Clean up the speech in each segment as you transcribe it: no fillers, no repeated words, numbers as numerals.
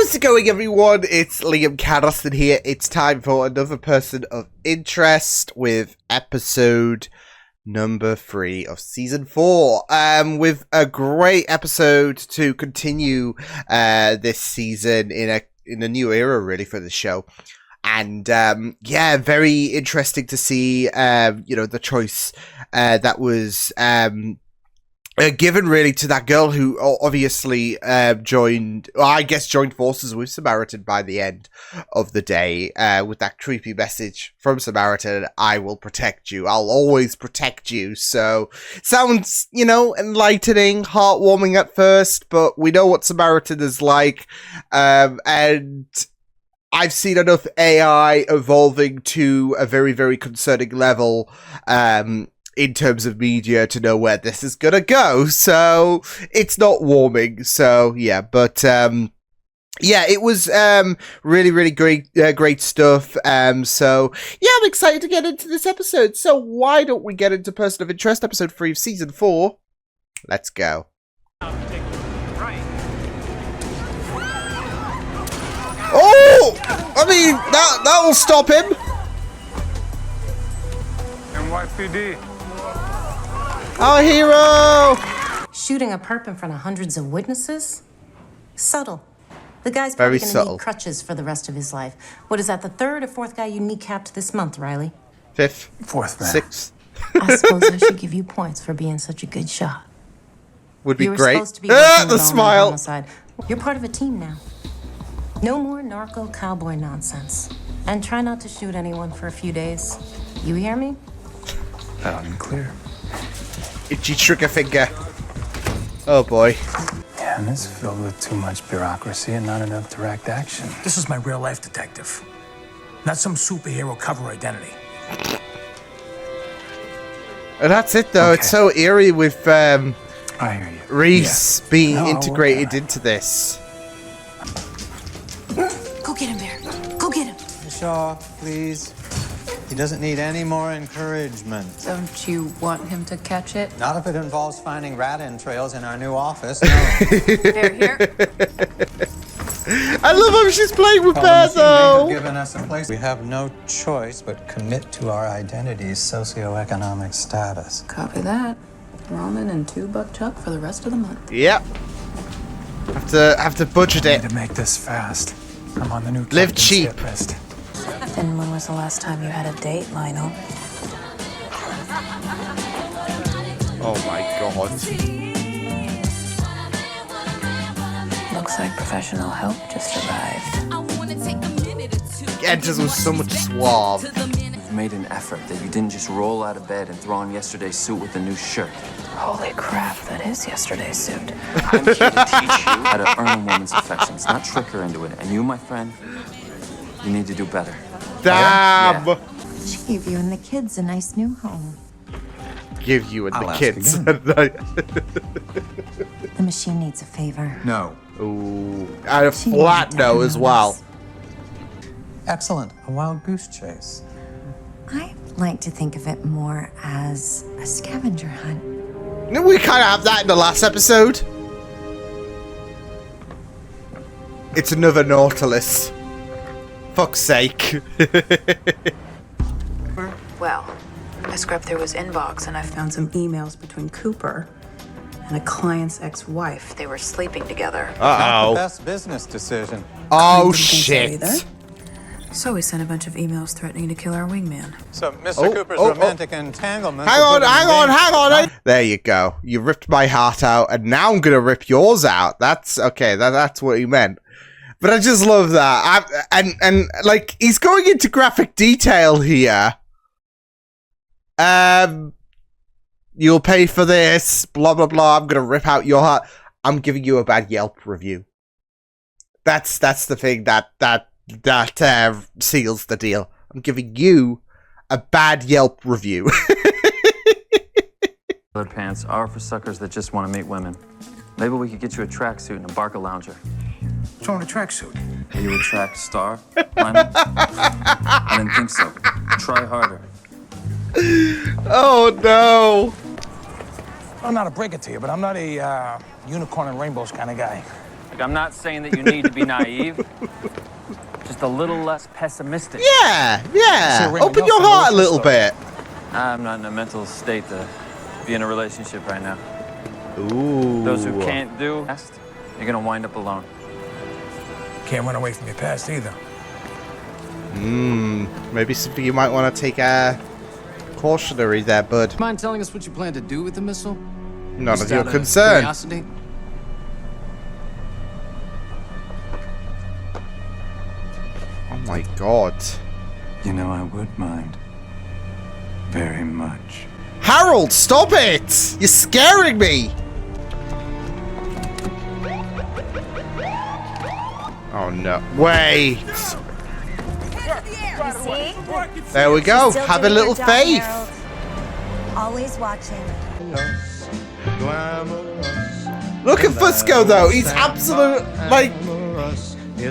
How's it going, everyone? It's Liam Catterson here. It's time for another person of interest with episode number 3 of season 4. With a great episode to continue this season in a new era, really, for the show. And yeah, very interesting to see the choice that was given really to that girl who obviously joined forces with Samaritan by the end of the day, with that creepy message from Samaritan: "I will protect you. I'll always protect you." So sounds, enlightening, heartwarming at first, but we know what Samaritan is like, and I've seen enough AI evolving to a very, very concerning level, in terms of media, to know where this is gonna go, so it's not warming. So yeah, but yeah, it was really, really great stuff. So yeah, I'm excited to get into this episode. So why don't we get into Person of Interest, episode 3 of season 4? Let's go. Oh, I mean that'll stop him. NYPD. Our hero! Shooting a perp in front of hundreds of witnesses? Subtle. The guy's Very probably subtle. gonna need crutches for the rest of his life. What is that, the third or fourth guy you kneecapped this month, Riley? 5th. 4th, man. 6th. I suppose I should give you points for being such a good shot. Would be You were great. supposed to be working The alone on smile. homicide. You're part of a team now. No more narco cowboy nonsense. And try not to shoot anyone for a few days. You hear me? Loud and clear. Itchy trigger finger. Oh boy. Yeah, and it's filled with too much bureaucracy and not enough direct action. This is my real life detective, not some superhero cover identity. And that's it though. Okay. It's so eerie with I hear you. Reese being No, integrated okay. into this. Go get him, Bear. Go get him. Shaw, please. He doesn't need any more encouragement. Don't you want him to catch it? Not if it involves finding rat entrails in our new office. No. They're here. I love how she's playing with Well, Bear the machine maker though. given us a place. We have no choice but commit to our identity's socioeconomic status. Copy that. Ramen and $2 chuck for the rest of the month. Yep. Have to budget I it. need to make this fast. I'm on the new Live captain's cheap. hit list. And when was the last time you had a date, Lionel? Oh my god. Looks like professional help just arrived. Enters with so much suave. You've made an effort that you didn't just roll out of bed and throw on yesterday's suit with a new shirt. Holy crap, that is yesterday's suit. I'm here to teach you how to earn a woman's affections, not trick her into it. And you, my friend, you need to do better. Damn. Yeah. She gave you and the kids a nice new home. Give you and the I'll ask kids. The machine needs a favor. No. Ooh, and a She flat needed to no as have well. us. Excellent. A wild goose chase. I like to think of it more as a scavenger hunt. We kind of have that in the last episode. It's another Nautilus. Fuck's sake. Well, I scrubbed through his inbox and I found some emails between Cooper and a client's ex-wife. They were sleeping together. Not the Uh-oh. best business decision. Oh, Didn't think so shit. either. So we sent a bunch of emails threatening to kill our wingman. So Mr. Oh, Cooper's oh, oh. romantic entanglement. Hang on. There you go. You ripped my heart out, and now I'm gonna rip yours out. That's okay. That's what he meant. But I just love that. And like he's going into graphic detail here. You'll pay for this. Blah blah blah. I'm gonna rip out your heart. I'm giving you a bad Yelp review. That's the thing that seals the deal. I'm giving you a bad Yelp review. Colored pants are for suckers that just want to meet women. Maybe we could get you a tracksuit and a Barca lounger. What's wrong with a tracksuit? Are you a track star, Lionel? I didn't think so. Try harder. Oh no! I'm not to break it to you, but I'm not a unicorn and rainbows kind of guy. Like, I'm not saying that you need to be naive. Just a little less pessimistic. Yeah, yeah. Open your heart a little bit. I'm not in a mental state to be in a relationship right now. Ooh. Those who can't do, you're gonna wind up alone. Can't run away from your past either. Maybe something you might want to take a cautionary there, bud. Mind telling us what you plan to do with the missile? None Just of your out of concern. curiosity? Oh my god. You know, I would mind. Very much. Harold, stop it! You're scaring me! Oh no. Wait! There we go. Have a little faith. Always watching. Look at Fusco though. He's absolute, like,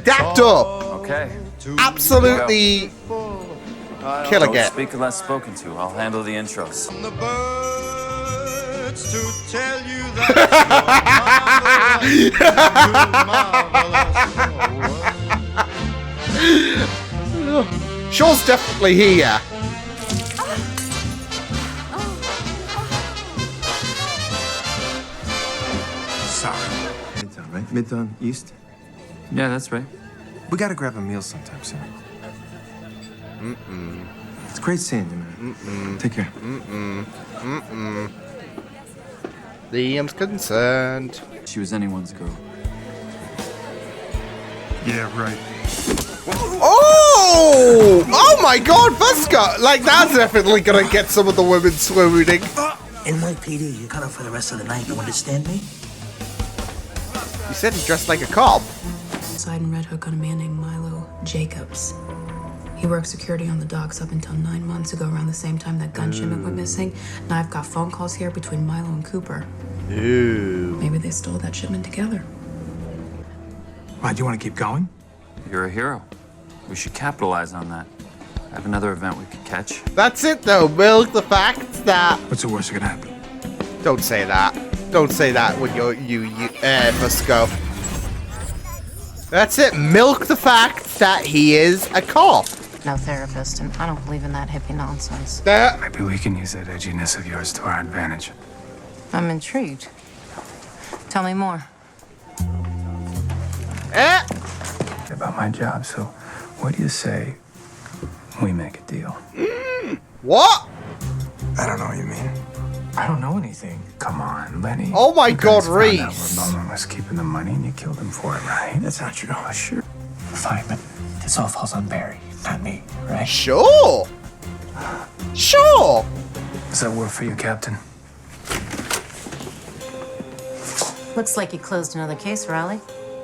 dapped up. Okay. Absolutely killing Don't it. speak unless spoken to. I'll handle the intros. The birds to tell you that Shaw's definitely here. Sorry. Midtown, right? Midtown East. Yeah, that's right. We gotta grab a meal sometime soon. It's great seeing you, man. Take care. Liam's concerned. She was anyone's girl. Yeah, right. Oh! Oh my god, Fusco! Like, that's definitely gonna get some of the women swooning. NYPD, you cut up for the rest of the night, you understand me? You said he dressed like a cop. Side in Red Hook on a man named Milo Jacobs. He worked security on the docks up until 9 months ago, around the same time that gun shipment went missing. Now I've got phone calls here between Milo and Cooper. Ooh. Maybe they stole that shipment together. Why, do you want to keep going? You're a hero. We should capitalize on that. I have another event we could catch. That's it though, milk the fact that... What's the worst that could happen? Don't say that. Don't say that when you Fusco. That's it, milk the fact that he is a cop. No therapist, and I don't believe in that hippie nonsense. Maybe we can use that edginess of yours to our advantage. I'm intrigued. Tell me more. About my job, so what do you say we make a deal? What? I don't know what you mean. I don't know anything. Come on, Lenny. Oh my You god, guys found out Reese. where Bowman was keeping the money and you killed him for it, right? That's not true. Oh, sure. Fine, but this all falls on Barry, not me, right? Sure. Sure. Does that work for you, Captain? Looks like you closed another case, Riley.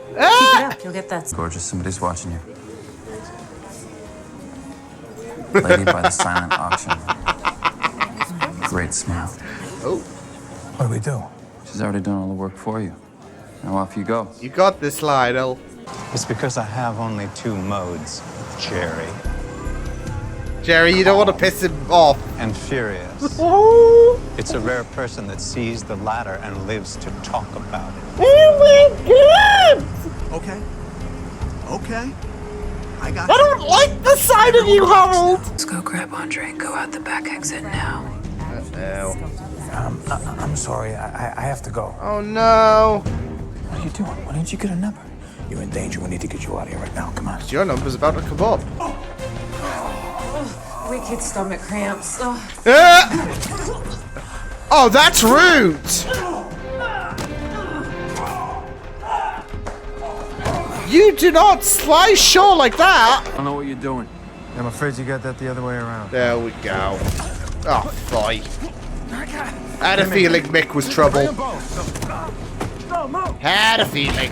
Keep it up, you'll get that. Gorgeous, somebody's watching you. Lady by the silent auction. Great smile. Oh, What do we do? She's already done all the work for you. Now off you go. you got this, Lionel. It's because I have only two modes, Jerry. Jerry, you don't want to piss him off. And furious. It's a rare person that sees the latter and lives to talk about it. Oh my god! Okay. Okay. I got I don't like the side of you, Harold! Let's go grab Andre and go out the back exit now. No. I'm sorry. I have to go. Oh no. What are you doing? Why didn't you get a number? You're in danger. We need to get you out of here right now. Come on. Your number's about to come up. Wicked stomach cramps. Oh, that's rude! You do not slice Shaw like that! I don't know what you're doing. I'm afraid you got that the other way around. There we go. Oh, boy. I had a feeling Mick was trouble. Had a feeling.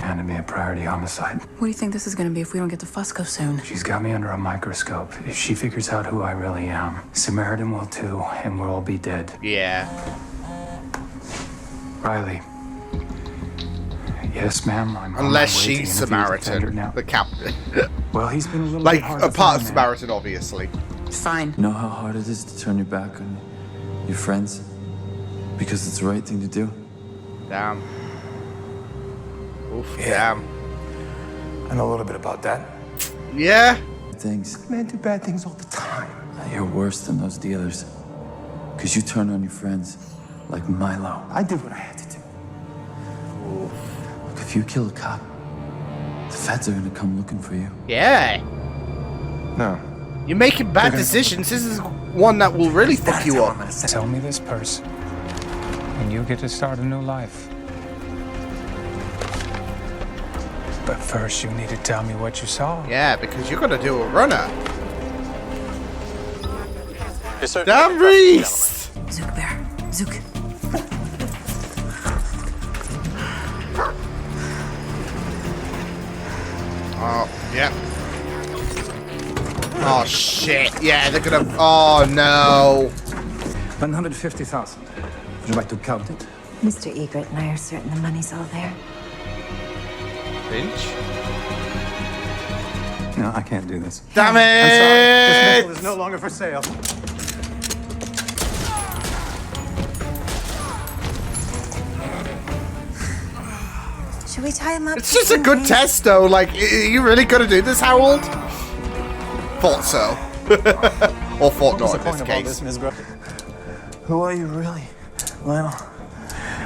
Handed me a priority homicide. What do you think this is going to be if we don't get to Fusco soon? She's got me under a microscope. If she figures out who I really am, Samaritan will too, and we'll all be dead. Yeah. Riley. Yes, ma'am. I'm on Unless my way to she's interview the defender Samaritan. now. The captain. Well, he's been a little Like, bit hard a to part find, of man. Samaritan, obviously. Fine. You know how hard it is to turn your back on your friends? Because it's the right thing to do. Damn. Oof, damn. I know a little bit about that. Yeah. Things. Men do bad things all the time. You're worse than those dealers. Because you turn on your friends like Milo. I did what I had to do. Look, if you kill a cop, the feds are gonna come looking for you. Yeah. No. You're making bad decisions. This is one that will really fuck you up. Tell me this, Purse, and you get to start a new life. But first, you need to tell me what you saw. Yeah, because you're gonna do a runner. Yes, sir. Damn, Reese! Zook there. Zook. Oh, yeah. Oh, shit. Yeah, they're gonna... Oh, no. 150,000. Would you like to count it? Mr. Egret and I are certain the money's all there. Finch? No, I can't do this. Damn I'm sorry. This it! missile is no longer for sale. Should we tie him up? It's just a good test, though. Like, are you really gonna do this, Harold? Thought so. Or thought not in this case. Ms. Grubb? Who are you really, Lionel?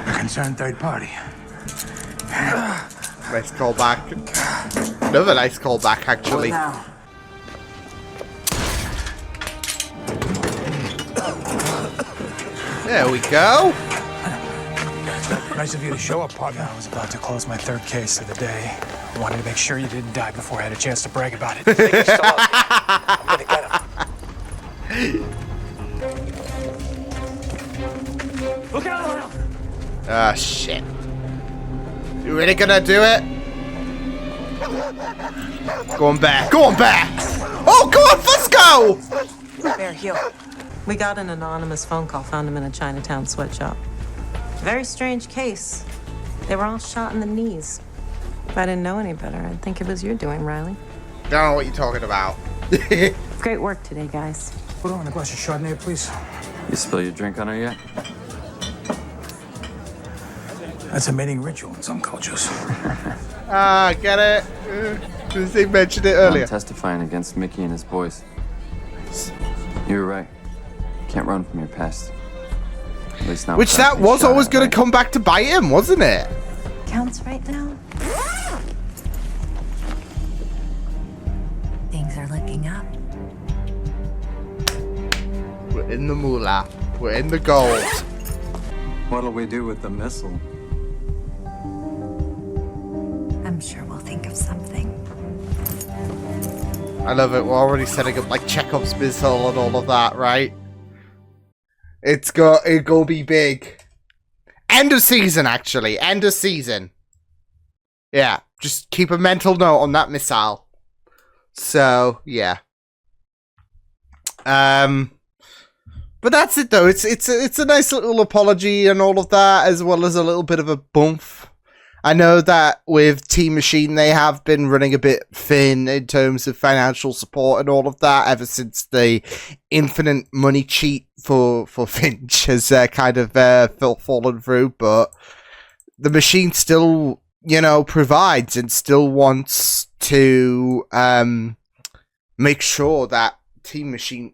A concerned third party. Nice callback. Another nice callback, actually. Now. There we go. Nice of you to show up, partner. I was about to close my third case of the day. I wanted to make sure you didn't die before I had a chance to brag about it. I'm gonna get him. Look out, Lionel! Ah, shit. You really gonna do it? Go on back. Go on back! Oh, go on, Fusco! Bear heel. We got an anonymous phone call, found him in a Chinatown sweatshop. Very strange case. They were all shot in the knees. If I didn't know any better, I'd think it was your doing, Riley. Don't know what you're talking about. Great work today, guys. Put on a glass of Chardonnay, please. You spill your drink on her yet? That's a mating ritual in some cultures. Ah, get it? Because they mentioned it earlier. I'm testifying against Mickey and his boys. You were right. Can't run from your past. At least not. Which that was always going to come back to bite him, wasn't it? Counts right now? Things are looking up. We're in the moolah. We're in the gold. What'll we do with the missile? I'm sure we'll think of something. I love it. We're already setting up like Chekhov's missile and all of that, right? It's gonna be big. End of season, actually. End of season. Yeah, just keep a mental note on that missile. So yeah. But that's it though. It's a nice little apology and all of that, as well as a little bit of a bump. I know that with Team Machine, they have been running a bit thin in terms of financial support and all of that ever since the infinite money cheat for Finch has kind of fallen through. But the Machine still, you know, provides and still wants to make sure that Team Machine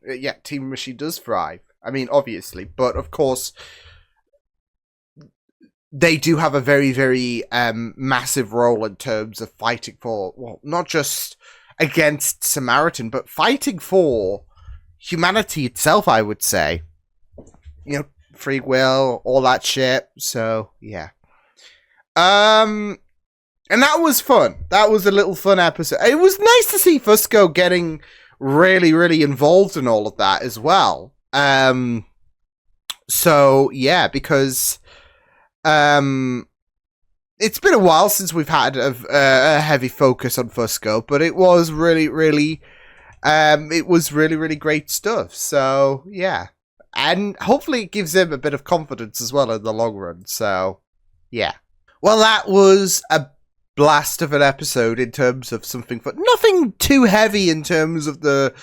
does thrive. I mean, obviously, but of course, they do have a very, very massive role in terms of fighting for, well, not just against Samaritan, but fighting for humanity itself, I would say. You know, free will, all that shit. So, yeah. And that was fun. That was a little fun episode. It was nice to see Fusco getting really, really involved in all of that as well. So, yeah, because it's been a while since we've had a heavy focus on Fusco, but it was really, really great stuff. So, yeah. And hopefully it gives him a bit of confidence as well in the long run. So, yeah. Well, that was a blast of an episode in terms of something fun. Nothing too heavy in terms of the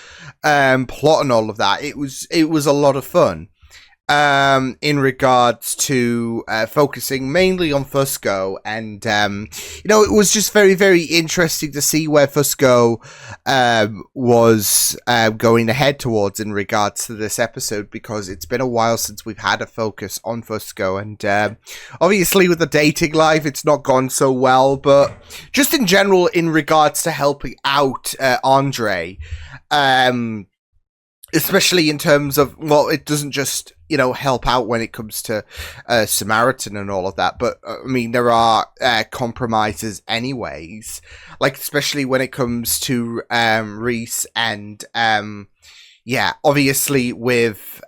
plot and all of that. It was a lot of fun. in regards to focusing mainly on Fusco, and it was just very, very interesting to see where Fusco was going to head towards in regards to this episode, because it's been a while since we've had a focus on Fusco, and obviously with the dating life it's not gone so well, but just in general in regards to helping out Andre, especially in terms of, well, it doesn't just, help out when it comes to Samaritan and all of that, but I mean, there are compromises anyways, like especially when it comes to Reese and obviously with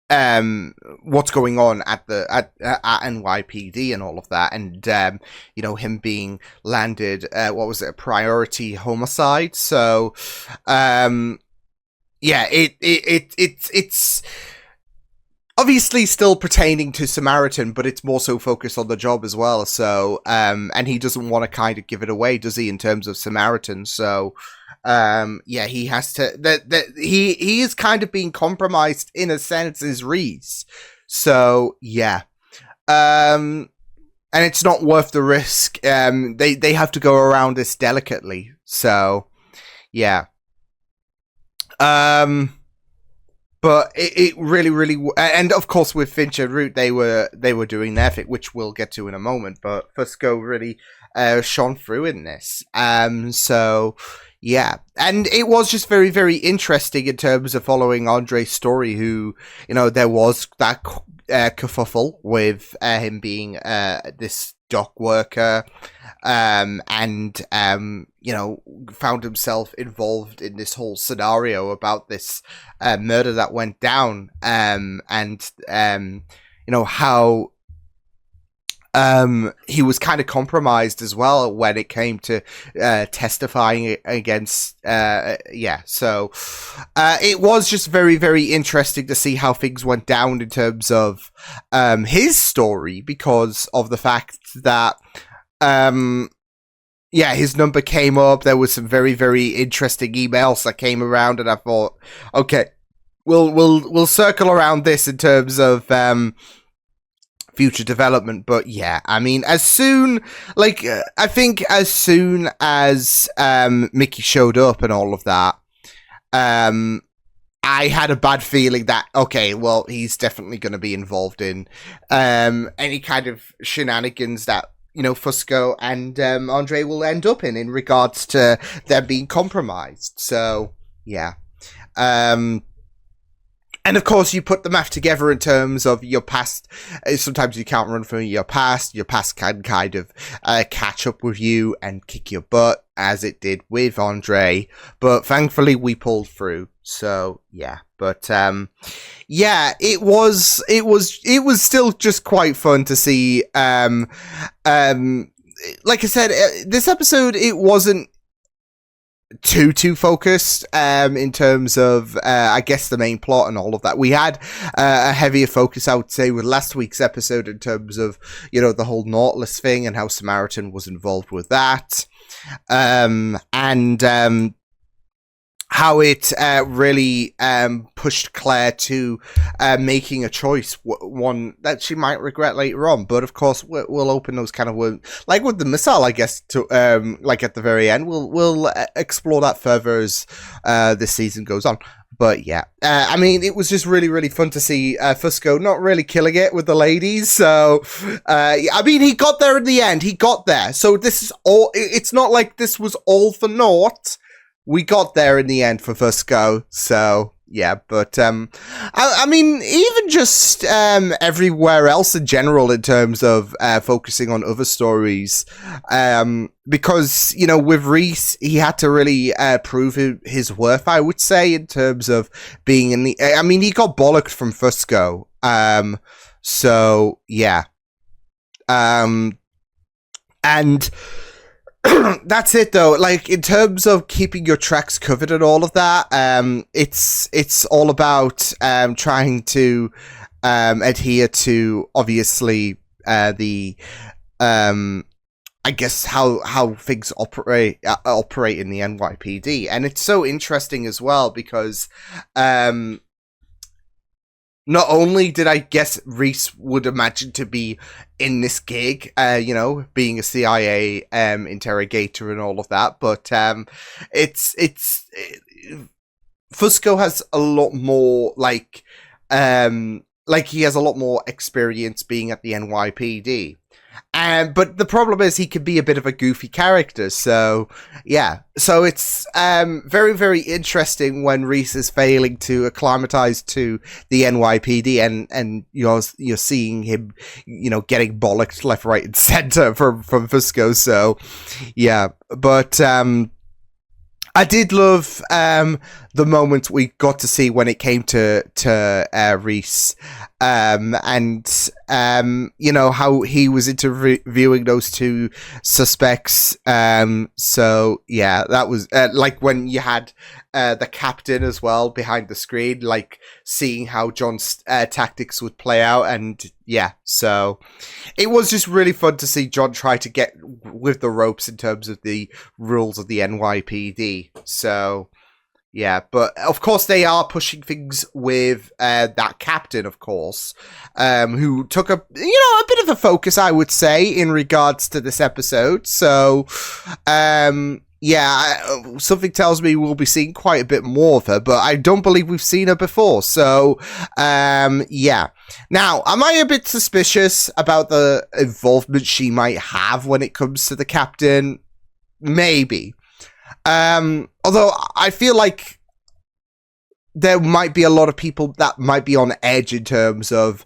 what's going on at NYPD and all of that, and him being landed what was it, a priority homicide. So it's obviously still pertaining to Samaritan, but it's more so focused on the job as well. So and he doesn't want to kind of give it away, does he, in terms of Samaritan? So he has to, he is kind of being compromised in a sense as Reese. So and it's not worth the risk. They have to go around this delicately. So but it really, really, and of course with Finch and Root, they were doing their thing, which we'll get to in a moment. But Fusco really shone through in this. So yeah, and it was just very, very interesting in terms of following Andre's story, who, there was that kerfuffle with him being this dock worker, and found himself involved in this whole scenario about this murder that went down, and how he was kind of compromised as well when it came to testifying against so it was just very, very interesting to see how things went down in terms of his story, because of the fact that his number came up. There was some very, very interesting emails that came around, and I thought, okay, we'll circle around this in terms of future development. But I mean, as soon as Mickey showed up and all of that, I had a bad feeling that, okay, well, he's definitely going to be involved in any kind of shenanigans that Fusco and Andre will end up in regards to them being compromised. So and of course, you put the math together in terms of your past. Sometimes you can't run from your past. Your past can kind of catch up with you and kick your butt, as it did with Andre. But thankfully, we pulled through. So but it was still just quite fun to see. Like I said, this episode, it wasn't too focused in terms of I guess the main plot and all of that. We had a heavier focus, I would say, with last week's episode in terms of the whole Nautilus thing and how Samaritan was involved with that, and how it really pushed Claire to making a choice, one that she might regret later on. But of course, we'll open those kind of words, like with the missile, I guess, to like at the very end. We'll explore that further as this season goes on. But I mean, it was just really, really fun to see Fusco not really killing it with the ladies. So, I mean, he got there in the end. He got there. So this is all. It's not like this was all for naught. We got there in the end for Fusco, so but I mean, even just everywhere else in general in terms of focusing on other stories, because with Reese, he had to really prove his worth, I would say, in terms of being in the. I mean, he got bollocked from Fusco, so and. That's it though. Like, in terms of keeping your tracks covered and all of that, it's all about trying to adhere to, obviously, the I guess how things operate in the NYPD. And it's so interesting as well because not only did I guess Reese would imagine to be in this gig, you know, being a CIA interrogator and all of that, but Fusco has a lot more like he has a lot more experience being at the NYPD. But the problem is he could be a bit of a goofy character, so yeah. So it's very, very interesting when Reese is failing to acclimatize to the NYPD, and you're seeing him, you know, getting bollocked left, right, and center from Fusco. So yeah, but I did love the moment we got to see when it came to Reese, and you know, how he was interviewing those two suspects. So yeah, that was like when you had the captain as well behind the screen, like seeing how John's tactics would play out, and yeah, so it was just really fun to see John try to get with the ropes in terms of the rules of the NYPD. So yeah, but of course they are pushing things with that captain, of course, who took a bit of a focus, I would say, in regards to this episode. So yeah, something tells me we'll be seeing quite a bit more of her, but I don't believe we've seen her before. So yeah. Now, am I a bit suspicious about the involvement she might have when it comes to the captain? Maybe. Although I feel like there might be a lot of people that might be on edge in terms of,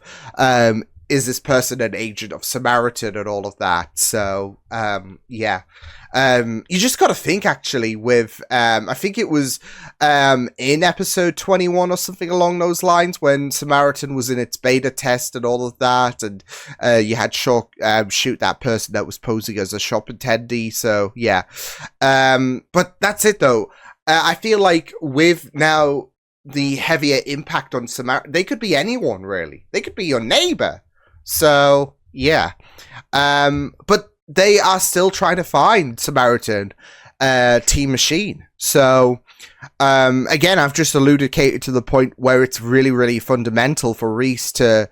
is this person an agent of Samaritan and all of that? So, yeah. You just got to think, actually, with, I think it was in episode 21 or something along those lines, when Samaritan was in its beta test and all of that, and you had Shaw shoot that person that was posing as a shop attendee. So, yeah. But that's it, though. I feel like with now the heavier impact on Samaritan, they could be anyone, really. They could be your neighbor. So, yeah. But they are still trying to find Samaritan Team Machine. So, again, I've just alluded, Kate, to the point where it's really, really fundamental for Reese to,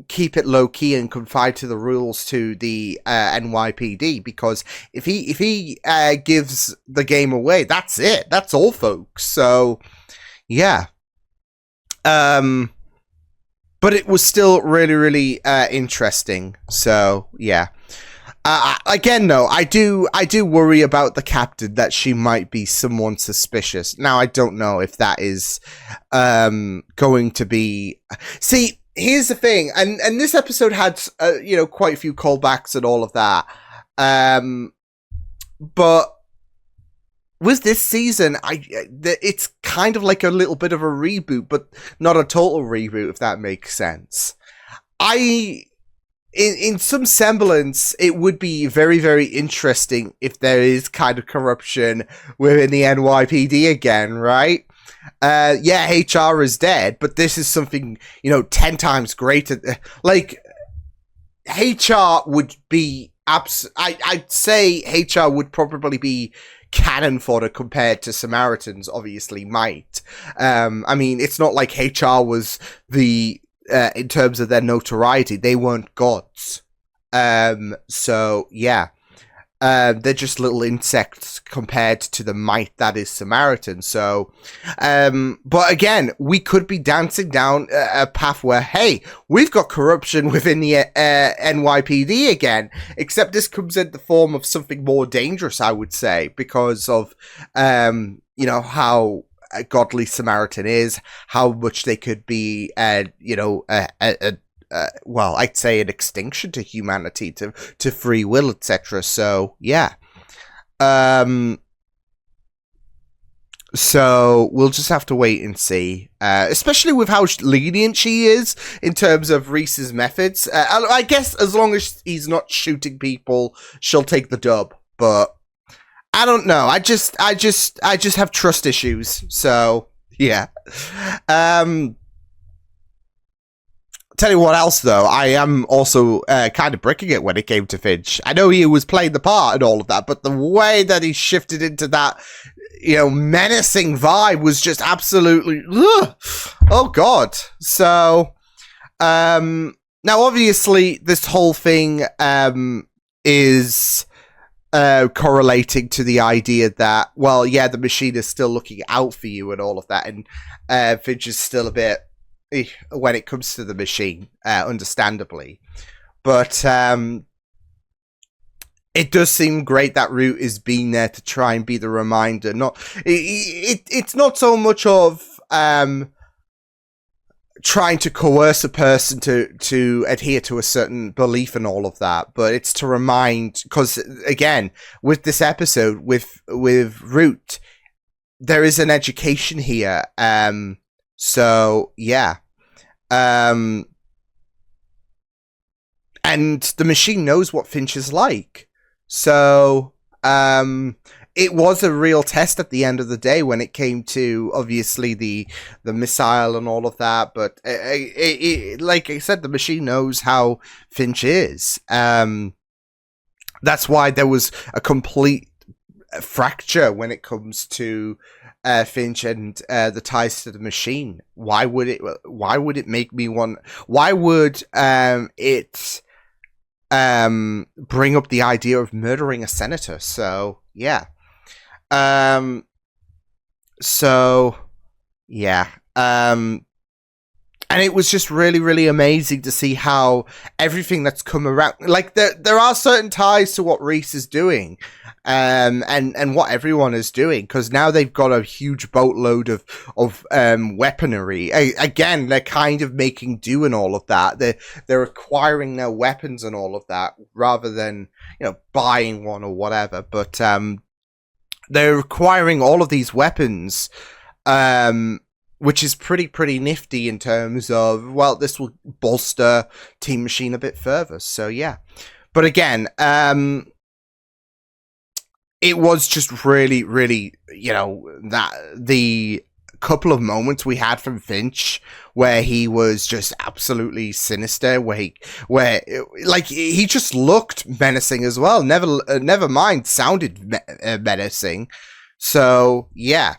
keep it low key and confide to the rules to the NYPD, because if he gives the game away, that's it. That's all, folks. So, yeah. But it was still really, really interesting. So, yeah. Again, though, I do worry about the captain, that she might be someone suspicious. Now, I don't know if that is going to be... See, here's the thing, and this episode had, quite a few callbacks and all of that. But with this season, it's kind of like a little bit of a reboot, but not a total reboot, if that makes sense. In some semblance, it would be very, very interesting if there is kind of corruption within the NYPD again, right? Yeah, HR is dead, but this is something, 10 times greater. Like, HR would be I'd say HR would probably be cannon fodder compared to Samaritans, obviously, might. I mean, it's not like HR was the, in terms of their notoriety, they weren't gods. So, yeah. They're just little insects compared to the might that is Samaritan. So, but again, we could be dancing down a path where, hey, we've got corruption within the NYPD again, except this comes in the form of something more dangerous, I would say, because of, how godly Samaritan is, how much they could be, well, I'd say an extinction to humanity, to free will, etc. So, yeah. So, we'll just have to wait and see. Especially with how lenient she is in terms of Reese's methods. I guess as long as he's not shooting people, she'll take the dub. But, I don't know. I just have trust issues. So, yeah. Tell you what else, though, I am also kind of bricking it when it came to Finch. I know he was playing the part and all of that, but the way that he shifted into that menacing vibe was just absolutely, ugh. Oh God. So, now obviously this whole thing, is, correlating to the idea that, well, yeah, the machine is still looking out for you and all of that, and, Finch is still a bit, when it comes to the machine, understandably. But, it does seem great that Root is being there to try and be the reminder. It's not so much of trying to coerce a person to adhere to a certain belief and all of that, but it's to remind, because again, with this episode, with Root, there is an education here. So yeah. And the machine knows what Finch is like. So, it was a real test at the end of the day when it came to, obviously, the missile and all of that. But, like I said, the machine knows how Finch is. That's why there was a complete fracture when it comes to Finch and the ties to the machine. Why would it make me want? Why would it bring up the idea of murdering a senator? So yeah. And it was just really, really amazing to see how everything that's come around, like there are certain ties to what Reese is doing, and what everyone is doing, because now they've got a huge boatload of weaponry. Again, they're kind of making do and all of that. They're acquiring their weapons and all of that rather than buying one or whatever. But they're acquiring all of these weapons, which is pretty nifty in terms of, well, this will bolster Team Machine a bit further. So yeah, but again, it was just really, really, that the couple of moments we had from Finch where he was just absolutely sinister, where he just looked menacing as well. Never mind, sounded menacing. So yeah.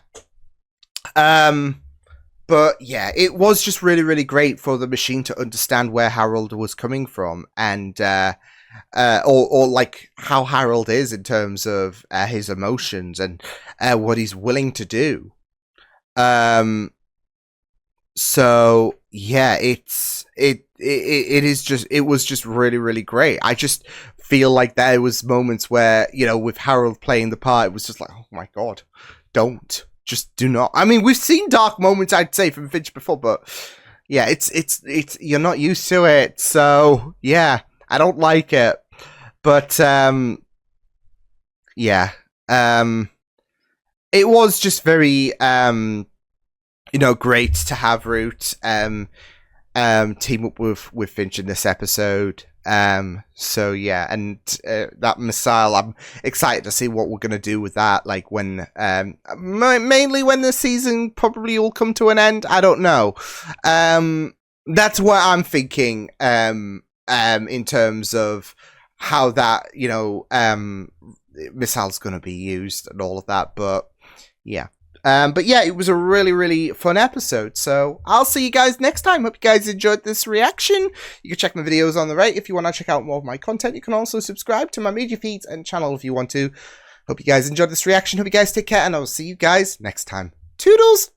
But yeah, it was just really, really great for the machine to understand where Harold was coming from, and or like how Harold is in terms of his emotions and what he's willing to do. So yeah, it was just really, really great. I just feel like there was moments where, with Harold playing the part, it was just like, oh my God, just do not. I mean, we've seen dark moments, I'd say, from Finch before, but yeah, it's you're not used to it, so yeah, I don't like it. But yeah, it was just very great to have Root team up with Finch in this episode. So yeah, and that missile, I'm excited to see what we're gonna do with that, like when mainly when the season probably will come to an end. I don't know. That's what I'm thinking in terms of how that missile's gonna be used and all of that. But yeah. But yeah, it was a really, really fun episode. So I'll see you guys next time. Hope you guys enjoyed this reaction. You can check my videos on the right if you want to check out more of my content. You can also subscribe to my media feeds and channel if you want to. Hope you guys enjoyed this reaction. Hope you guys take care, and I will see you guys next time. Toodles!